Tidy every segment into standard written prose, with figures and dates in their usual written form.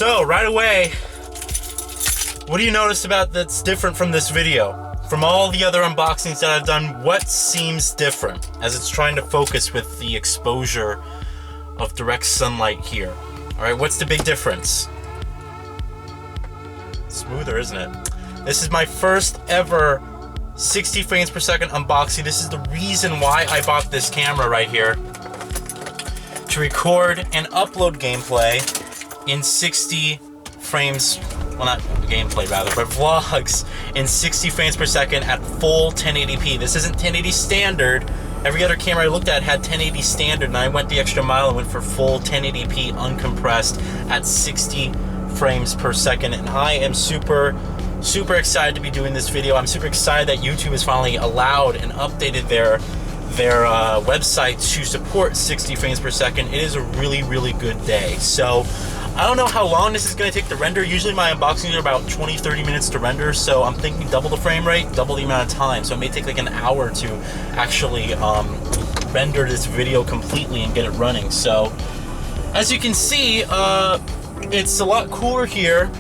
So, right away, what do you notice about that's different from this video? From all the other unboxings that I've done, what seems different as it's trying to focus with the exposure of direct sunlight here? All right, what's the big difference? Smoother, isn't it? This is my first ever 60 frames per second unboxing. This is the reason why I bought this camera right here, to record and upload gameplay in 60 frames, well, not gameplay rather, but vlogs in 60 frames per second at full 1080p. This isn't 1080 standard. Every other camera I looked at had 1080 standard, and I went the extra mile and went for full 1080p uncompressed at 60 frames per second. And I am super excited to be doing this video. I'm super excited that YouTube has finally allowed and updated their website to support 60 frames per second. It is a really good day. So I don't know how long this is going to take to render. Usually my unboxings are about 20-30 minutes to render, so I'm thinking double the frame rate, double the amount of time. So it may take like an hour to actually render this video completely and get it running. So as you can see, it's a lot cooler here.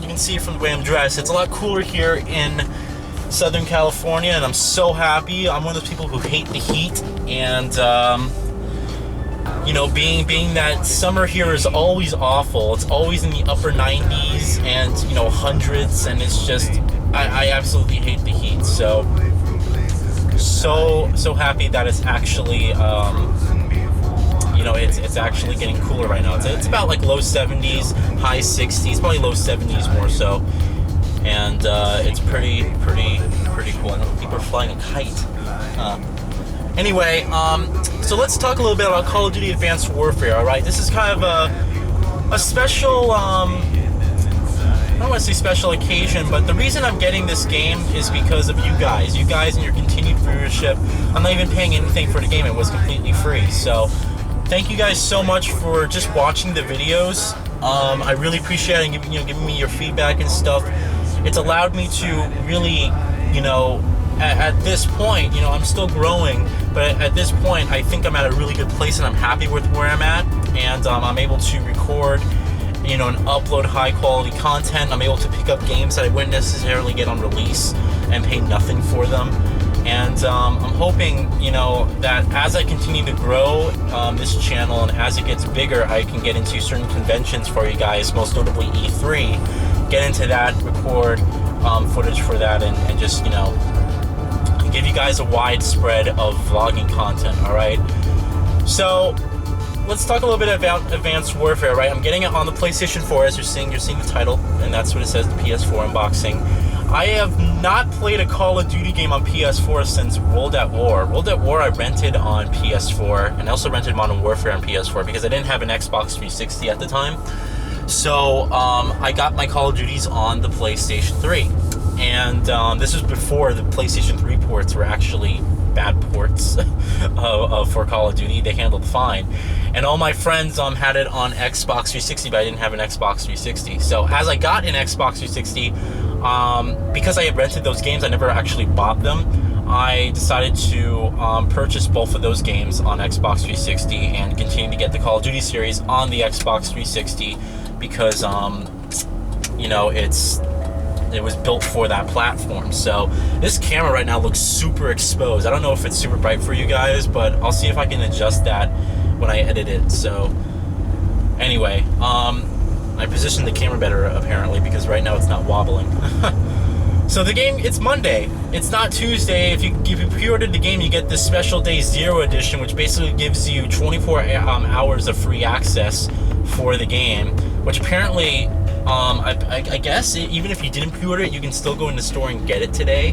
You can see from the way I'm dressed, it's a lot cooler here in Southern California, and I'm so happy. I'm one of those people who hate the heat, and you know, being that summer here is always awful. It's always in the upper 90s and, you know, hundreds, and it's just, I absolutely hate the heat. So happy that it's actually, you know, it's actually getting cooler right now. It's about like low 70s, high 60s, probably low 70s more so, and it's pretty cool. I know people are flying a kite. Anyway, so let's talk a little bit about Call of Duty Advanced Warfare, alright? This is kind of a special, I don't want to say special occasion, but the reason I'm getting this game is because of you guys. You guys and your continued viewership. I'm not even paying anything for the game. It was completely free. So thank you guys so much for just watching the videos. I really appreciate it, and giving me your feedback and stuff. It's allowed me to really, you know, at this point, you know, I'm still growing, but at this point, I think I'm at a really good place, and I'm happy with where I'm at, and I'm able to record, you know, and upload high quality content. I'm able to pick up games that I wouldn't necessarily get on release and pay nothing for them. And I'm hoping, you know, that as I continue to grow this channel, and as it gets bigger, I can get into certain conventions for you guys, most notably E3, get into that, record footage for that, and just, you know, give you guys a wide spread of vlogging content, alright? So let's talk a little bit about Advanced Warfare, right? I'm getting it on the PlayStation 4, as you're seeing the title, and that's what it says, the PS4 unboxing. I have not played a Call of Duty game on PS4 since World at War. World at War I rented on PS4, and I also rented Modern Warfare on PS4 because I didn't have an Xbox 360 at the time. So I got my Call of Duties on the PlayStation 3. And this was before the PlayStation 3 ports were actually bad ports for Call of Duty. They handled fine. And all my friends had it on Xbox 360, but I didn't have an Xbox 360. So as I got an Xbox 360, because I had rented those games, I never actually bought them. I decided to purchase both of those games on Xbox 360 and continue to get the Call of Duty series on the Xbox 360 because, you know, it was built for that platform. So this camera right now looks super exposed. I don't know if it's super bright for you guys, but I'll see if I can adjust that when I edit it. So anyway, I positioned the camera better apparently because right now it's not wobbling. So the game, it's Monday. It's not Tuesday. If you pre-ordered the game, you get this special day 0 edition, which basically gives you 24 hours of free access for the game, which apparently, I guess even if you didn't pre-order it, you can still go in the store and get it today,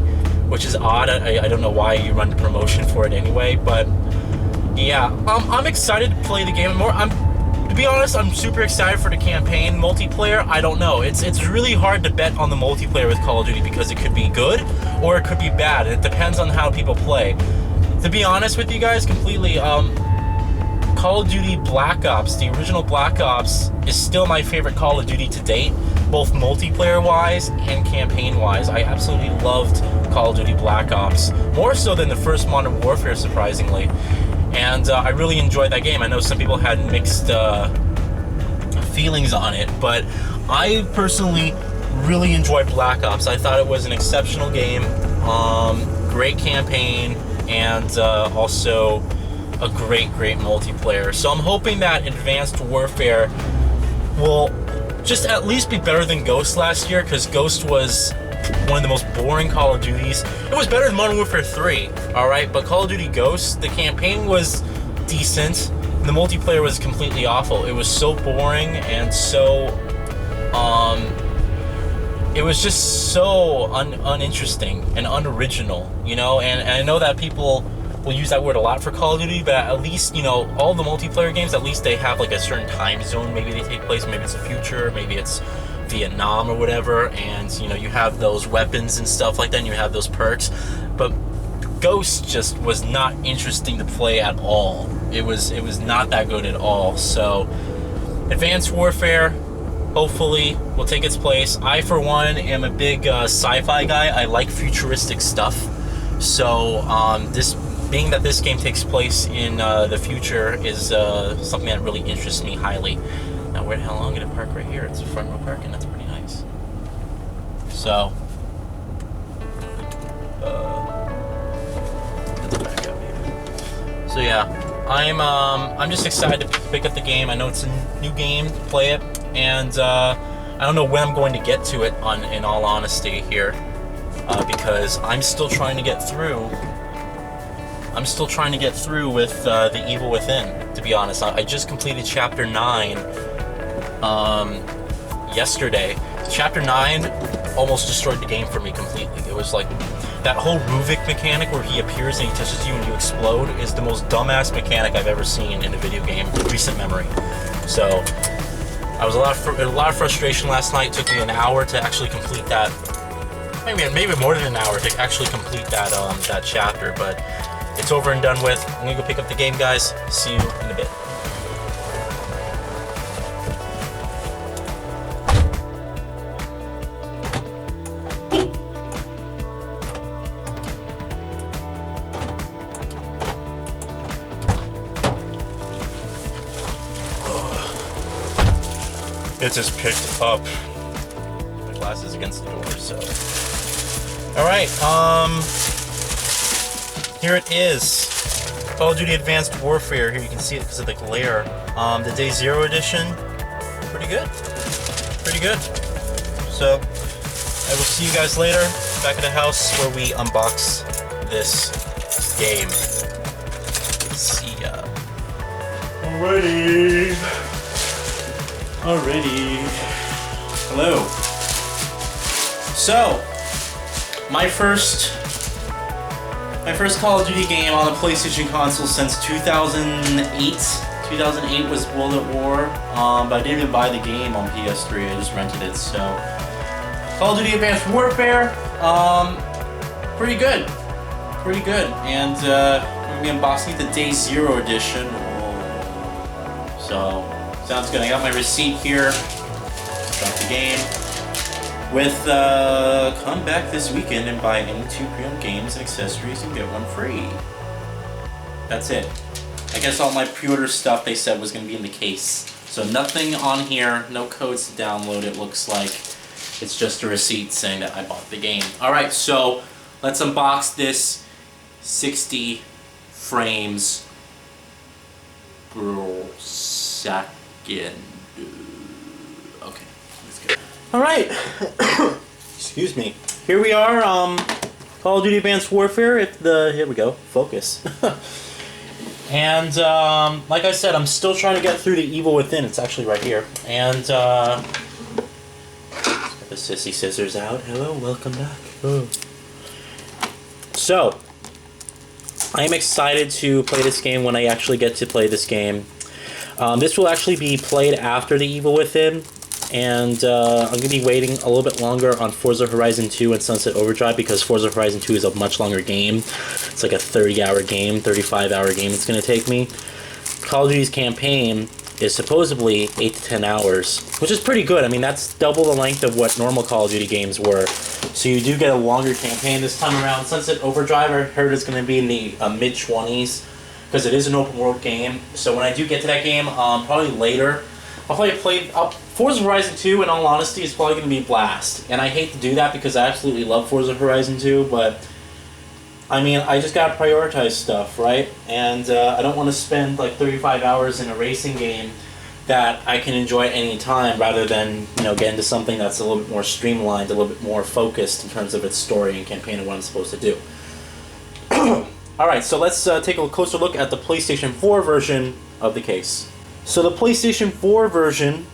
which is odd. I don't know why you run the promotion for it anyway, but yeah, I'm excited to play the game more. To be honest, I'm super excited for the campaign. Multiplayer, I don't know. It's really hard to bet on the multiplayer with Call of Duty because it could be good or it could be bad. It depends on how people play. To be honest with you guys, completely, Call of Duty Black Ops, the original Black Ops, is still my favorite Call of Duty to date, both multiplayer-wise and campaign-wise. I absolutely loved Call of Duty Black Ops, more so than the first Modern Warfare, surprisingly. And I really enjoyed that game. I know some people had mixed feelings on it, but I personally really enjoyed Black Ops. I thought it was an exceptional game, great campaign, and also a great multiplayer. So I'm hoping that Advanced Warfare will just at least be better than Ghost last year, because Ghost was one of the most boring Call of Duties. It was better than Modern Warfare 3, alright, but Call of Duty Ghost, the campaign was decent, the multiplayer was completely awful. It was so boring and so, it was just so uninteresting and unoriginal, you know, and I know that people will use that word a lot for Call of Duty, but at least, you know, all the multiplayer games, at least they have like a certain time zone, maybe they take place, maybe it's the future, maybe it's Vietnam or whatever, and you know, you have those weapons and stuff like that, and you have those perks. But Ghost just was not interesting to play at all. It was not that good at all. So Advanced Warfare hopefully will take its place. I for one am a big sci-fi guy. I like futuristic stuff, so this being that this game takes place in the future is something that really interests me highly. Now, where the hell am I going to park right here? It's a front row parking. That's pretty nice. So, let's back up here. So yeah, I'm just excited to pick up the game. I know it's a new game to play it, and I don't know when I'm going to get to it. In all honesty, here, because I'm still trying to get through. I'm still trying to get through with The Evil Within. To be honest, I just completed Chapter 9. Yesterday. Chapter 9 almost destroyed the game for me completely. It was like that whole Ruvik mechanic where he appears and he touches you and you explode is the most dumbass mechanic I've ever seen in a video game in recent memory. So I was a lot of frustration last night. It took me an hour to actually complete that. Maybe more than an hour to actually complete that that chapter, but it's over and done with. I'm gonna go pick up the game, guys. See you in a bit. It just picked up my glasses against the door, so. Alright, here it is. Call of Duty Advanced Warfare. Here you can see it because of the glare. The Day Zero edition. Pretty good. Pretty good. So, I will see you guys later back at the house where we unbox this game. See ya. Alrighty. Hello. So, my first Call of Duty game on the PlayStation console since 2008. 2008 was World at War, but I didn't even buy the game on PS3. I just rented it. So, Call of Duty Advanced Warfare, pretty good, and we're gonna be unboxing the Day Zero edition. So. Sounds good. I got my receipt here. Got the game. With come back this weekend and buy any 2 pre-owned games and accessories and get one free. That's it. I guess all my pre-order stuff they said was going to be in the case. So nothing on here, no codes to download. It looks like it's just a receipt saying that I bought the game. Alright, so let's unbox this 60 frames per second. Okay, let's go. Alright. Excuse me. Here we are, Call of Duty Advanced Warfare. Here we go. Focus. And, like I said, I'm still trying to get through The Evil Within. It's actually right here. And, let's get the sissy scissors out. Hello, welcome back. Oh. So, I'm excited to play this game when I actually get to play this game. This will actually be played after The Evil Within, and I'm going to be waiting a little bit longer on Forza Horizon 2 and Sunset Overdrive because Forza Horizon 2 is a much longer game. It's like a 30-hour game, 35-hour game it's going to take me. Call of Duty's campaign is supposedly 8 to 10 hours, which is pretty good. I mean, that's double the length of what normal Call of Duty games were. So you do get a longer campaign this time around. Sunset Overdrive, I heard, is going to be in the mid-20s. Because it is an open world game, so when I do get to that game, probably later, I'll probably play Forza Horizon 2. In all honesty, is probably going to be a blast, and I hate to do that because I absolutely love Forza Horizon 2, but I mean, I just gotta prioritize stuff, right? And I don't want to spend like 35 hours in a racing game that I can enjoy at any time, rather than, you know, get into something that's a little bit more streamlined, a little bit more focused in terms of its story and campaign and what I'm supposed to do. Alright, so let's take a closer look at the PlayStation 4 version of the case. So the PlayStation 4 version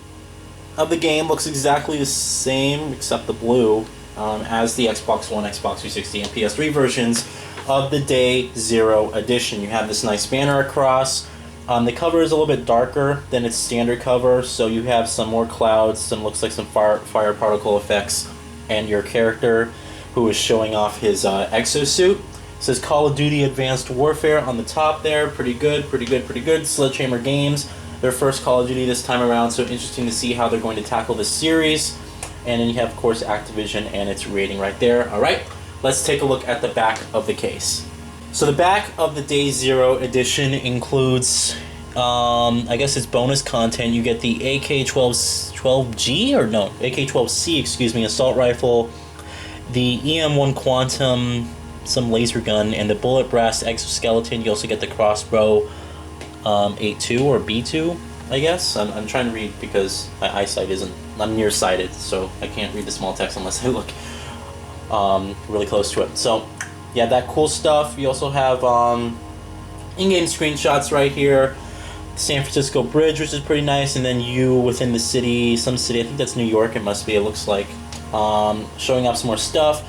of the game looks exactly the same, except the blue, as the Xbox One, Xbox 360, and PS3 versions of the Day Zero edition. You have this nice banner across. The cover is a little bit darker than its standard cover, so you have some more clouds, some looks like some fire particle effects, and your character who is showing off his exosuit. It says Call of Duty Advanced Warfare on the top there. Pretty good, pretty good, pretty good. Sledgehammer Games, their first Call of Duty this time around, so interesting to see how they're going to tackle this series. And then you have, of course, Activision and its rating right there. Alright, let's take a look at the back of the case. So the back of the Day Zero edition includes, I guess it's bonus content. You get the AK-12G, or no, AK-12C, excuse me, assault rifle, the EM-1 Quantum, some laser gun, and the bullet brass exoskeleton. You also get the crossbow A2 or B2, I guess. I'm trying to read because my eyesight isn't, I'm nearsighted, so I can't read the small text unless I look really close to it. So yeah, that cool stuff. You also have in-game screenshots right here. San Francisco Bridge, which is pretty nice, and then you within the city, some city, I think that's New York, it must be, it looks like. Showing off some more stuff.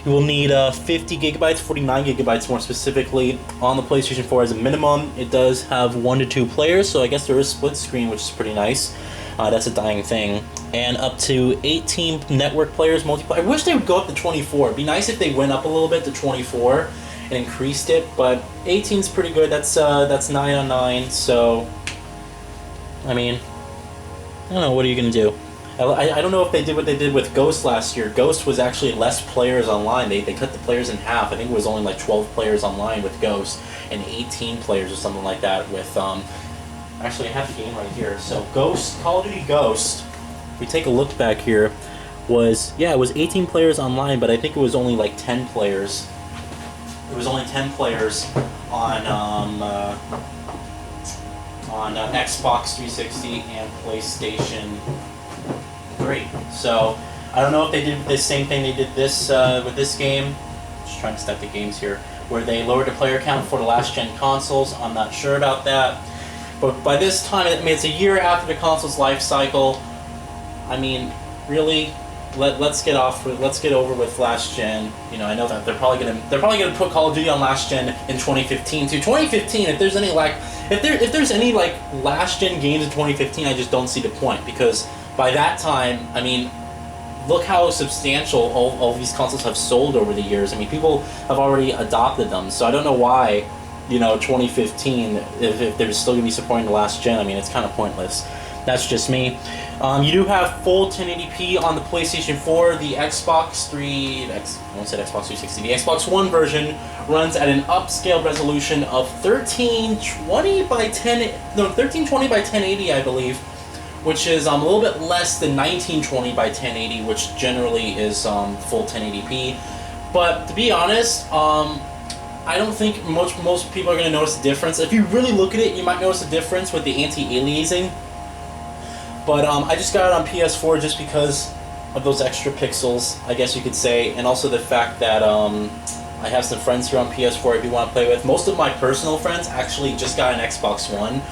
You will need 50 gigabytes, 49 gigabytes more specifically, on the PlayStation 4 as a minimum. It does have 1 to 2 players, so I guess there is split screen, which is pretty nice. That's a dying thing. And up to 18 network players, multiplayer. I wish they would go up to 24. It'd be nice if they went up a little bit to 24 and increased it, but 18 is pretty good. That's 9 on 9, so I mean, I don't know, what are you gonna do? I don't know if they did what they did with Ghost last year. Ghost was actually less players online. They cut the players in half. I think it was only like 12 players online with Ghost and 18 players or something like that with actually I have the game right here. So Ghost, Call of Duty Ghost, if we take a look back here, was, yeah, it was 18 players online, but I think it was only like 10 players. It was only 10 players on Xbox 360 and PlayStation 3. So I don't know if they did the same thing they did this with this game. Just trying to stack the games here, where they lowered the player count for the last gen consoles. I'm not sure about that. But by this time, I mean, it's a year after the console's life cycle. I mean, really, let's get over with last gen. You know, I know that they're probably gonna put Call of Duty on last gen in 2015 too. 2015, if there's any last gen games in 2015, I just don't see the point, because by that time, I mean, look how substantial all these consoles have sold over the years. I mean, people have already adopted them, so I don't know why, you know, 2015, if they're still going to be supporting the last gen, I mean, it's kind of pointless. That's just me. You do have full 1080p on the PlayStation 4. The Xbox 360. The Xbox One version runs at an upscaled resolution of 1320 by 1080, I believe, which is a little bit less than 1920 by 1080, which generally is full 1080p. But to be honest, I don't think most people are going to notice a difference. If you really look at it, you might notice a difference with the anti-aliasing. But I just got it on PS4 just because of those extra pixels, I guess you could say, and also the fact that I have some friends here on PS4 I do want to play with. Most of my personal friends actually just got an Xbox One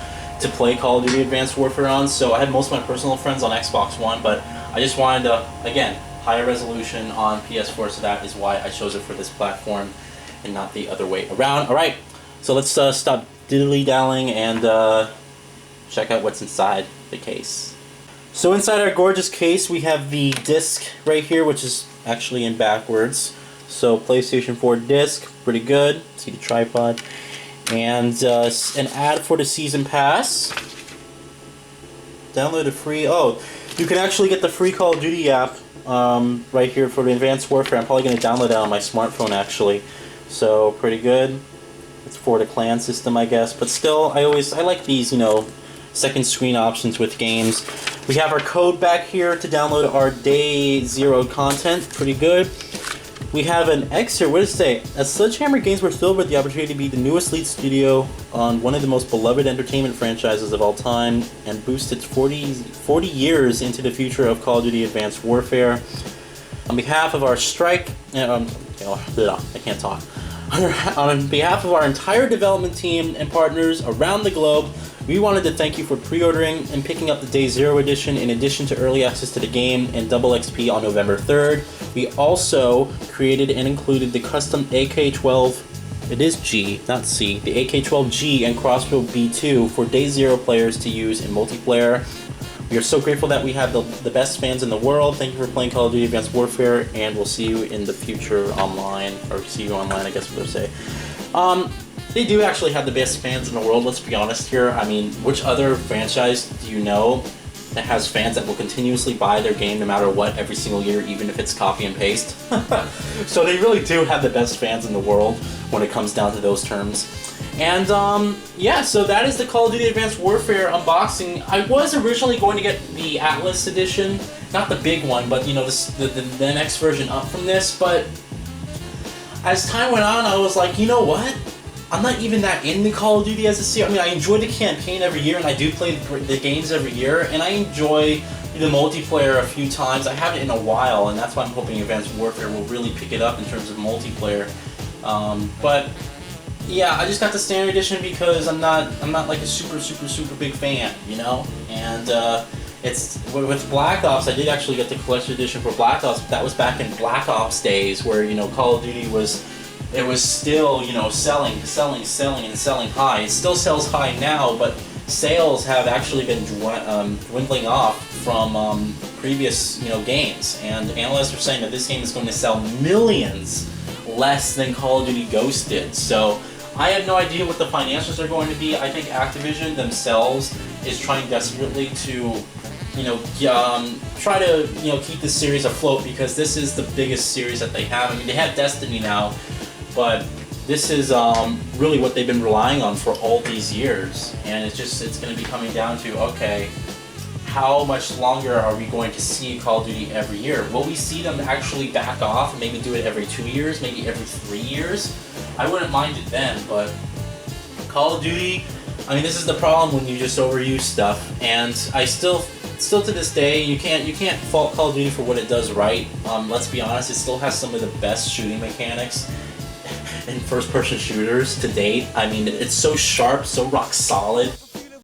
to play Call of Duty Advanced Warfare on, so I have most of my personal friends on Xbox One, but I just wanted to, again, higher resolution on PS4, so that is why I chose it for this platform and not the other way around. Alright, so let's stop diddly-dallying and check out what's inside the case. So inside our gorgeous case, we have the disc right here, which is actually in backwards. So PlayStation 4 disc, pretty good. See the tripod. And an ad for the Season Pass. Download a free... Oh, you can actually get the free Call of Duty app right here for the Advanced Warfare. I'm probably going to download that on my smartphone, actually. So, pretty good. It's for the clan system, I guess. But still, I like these, you know, second screen options with games. We have our code back here to download our Day Zero content. Pretty good. We have an excerpt. What does it say? As Sledgehammer Games were filled with the opportunity to be the newest lead studio on one of the most beloved entertainment franchises of all time and boost its 40 years into the future of Call of Duty Advanced Warfare. On behalf of our I can't talk. On behalf of our entire development team and partners around the globe, we wanted to thank you for pre-ordering and picking up the Day Zero edition in addition to early access to the game and double XP on November 3rd. We also created and included the custom AK-12, it is G, not C, the AK-12G and Crossbow B2 for Day Zero players to use in multiplayer. We are so grateful that we have the best fans in the world. Thank you for playing Call of Duty Advanced Warfare, and we'll see you in the future online, or see you online, I guess what they'll say. They do actually have the best fans in the world, let's be honest here. I mean, which other franchise do you know that has fans that will continuously buy their game no matter what every single year, even if it's copy and paste? So they really do have the best fans in the world when it comes down to those terms. And yeah, so that is the Call of Duty Advanced Warfare unboxing. I was originally going to get the Atlas edition, not the big one, but you know, the next version up from this, but as time went on, I was like, you know what? I'm not even that into Call of Duty as a series. I mean, I enjoy the campaign every year, and I do play the games every year, and I enjoy the multiplayer a few times. I haven't in a while, and that's why I'm hoping Advanced Warfare will really pick it up in terms of multiplayer. But yeah, I just got the standard edition because I'm not like a super big fan, you know. And it's with Black Ops. I did actually get the collector's edition for Black Ops, but that was back in Black Ops days, where you know Call of Duty was. It was still, you know, selling high. It still sells high now, but sales have actually been dwindling off from previous, you know, games. And analysts are saying that this game is going to sell millions less than Call of Duty Ghosts did. So I have no idea what the financials are going to be. I think Activision themselves is trying desperately to, you know, try to, you know, keep this series afloat because this is the biggest series that they have. I mean, they have Destiny now. But this is really what they've been relying on for all these years, and it's going to be coming down to, okay, how much longer are we going to see Call of Duty every year? Will we see them actually back off and maybe do it every 2 years, maybe every 3 years? I wouldn't mind it then, but Call of Duty, I mean, this is the problem when you just overuse stuff, and I still to this day, you can't fault Call of Duty for what it does right. Let's be honest, it still has some of the best shooting mechanics in first-person shooters to date. I mean, it's so sharp, so rock solid.